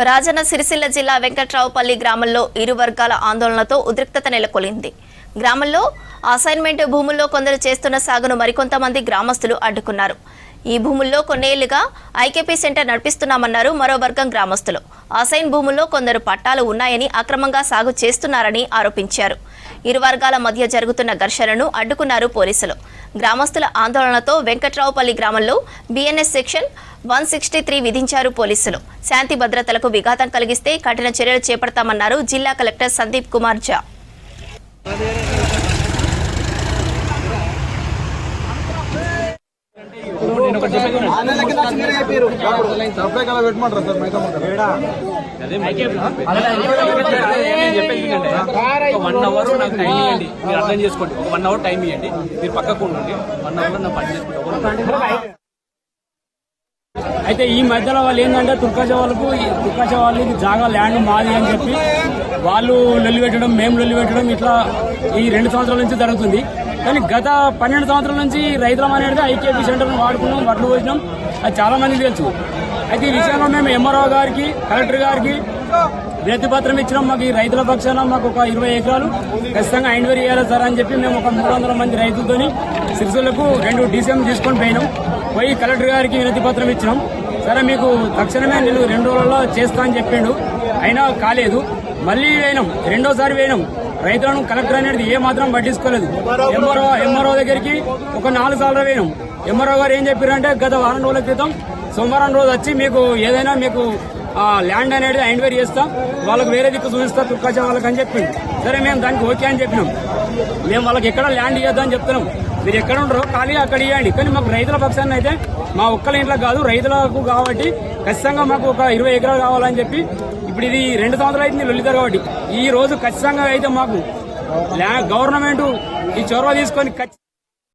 రాజన్న సిరిసిల్ల జిల్లా వెంకట్రావుపల్లి గ్రామంలో ఇరు వర్గాల ఆందోళనతో ఉద్రిక్తత నెలకొంది. గ్రామంలో అసైన్మెంట్ భూముల్లో కొందరు చేస్తున్న సాగును మరికొంతమంది గ్రామస్తులు అడ్డుకున్నారు. ఈ భూముల్లో కొన్నేళ్లుగా ఐకేపీ సెంటర్ నడిపిస్తున్నామన్నారు మరో వర్గం గ్రామస్తులు. అసైన్ భూముల్లో కొందరు పట్టాలు ఉన్నాయని అక్రమంగా సాగు చేస్తున్నారని ఆరోపించారు. ఇరు వర్గాల మధ్య జరుగుతున్న ఘర్షణను అడ్డుకున్నారు పోలీసులు. గ్రామస్తుల ఆందోళనతో వెంకట్రావుపల్లి గ్రామంలో బిఎన్ఎస్ సెక్షన్ 163 విధించారు పోలీసులు. శాంతి భద్రతలకు విఘాతం కలిగిస్తే కఠిన చర్యలు చేపడతామన్నారు జిల్లా కలెక్టర్ సందీప్ కుమార్ ఝా. అర్థం చేసుకోండి, ఒక 1 అవర్ టైం ఇవ్వండి, మీరు పక్కకు ఉండండి. 1 అవర్ నా పని చేసుకుంటాం. అయితే ఈ మధ్యలో వాళ్ళు ఏంటంటే తుర్కాజా వాళ్ళకి జాగా ల్యాండ్ మాది అని చెప్పి వాళ్ళు లొల్లి పెట్టడం, మేము లొల్లి పెట్టడం, ఇట్లా ఈ 2 సంవత్సరాల నుంచి జరుగుతుంది. కానీ గత 12 సంవత్సరాల నుంచి రైతులం అనేది ఐకేపీ సెంటర్ను వాడుకున్నాం, వడ్లు పోసినాం, అది చాలా మందికి తెలుసు. అయితే ఈ విషయంలో మేము ఎంఆర్ఓ గారికి, కలెక్టర్ గారికి వినతి పత్రం ఇచ్చినాం. మాకు ఈ రైతుల పక్షాన మాకు ఒక 20 ఎకరాలు ఖచ్చితంగా ఎంక్వైరీ చేయాలి సార్ అని చెప్పి మేము ఒక 300 మంది రైతులతోని సిరిసిల్లకు 2 DCM తీసుకొని పోయి కలెక్టర్ గారికి వినతి పత్రం ఇచ్చినాం. సరే మీకు తక్షణమే నేను 2 రోజుల్లో చేస్తా అని చెప్పిండు. అయినా కాలేదు. మళ్ళీ వేయినాం, 2వ సారి వేయినాం. రైతులను కలెక్టర్ అనేది ఏ మాత్రం పట్టించుకోలేదు. ఎంఆర్ఓ దగ్గరికి ఒక 4 సార్లు వేయినాం. ఎంఆర్ఓ గారు ఏం చెప్పారంటే గత వారం రోజుల క్రితం సోమవారం రోజు వచ్చి మీకు ఏదైనా మీకు ల్యాండ్ అనేది ఎంక్వైరీ చేస్తాం, వాళ్ళకి వేరే దిక్కు చూపిస్తా తుర్కాజా వాళ్ళకి అని చెప్పింది. సరే మేము దానికి ఓకే అని చెప్పినాం. మేము వాళ్ళకి ఎక్కడ ల్యాండ్ ఇవ్వద్దని చెప్తున్నాం. మీరు ఎక్కడ ఉండరో ఖాళీ అక్కడ ఇవ్వండి. కానీ మాకు రైతుల పక్షాన్ని అయితే మా ఒక్కల ఇంట్లో కాదు, రైతులకు కాబట్టి ఖచ్చితంగా మాకు ఒక 20 ఎకరాలు కావాలని చెప్పి ఇప్పుడు ఇది 2 సంవత్సరాలు అయితే లొల్లితారు. కాబట్టి ఈ రోజు ఖచ్చితంగా అయితే మాకు గవర్నమెంట్ ఈ చొరవ తీసుకొని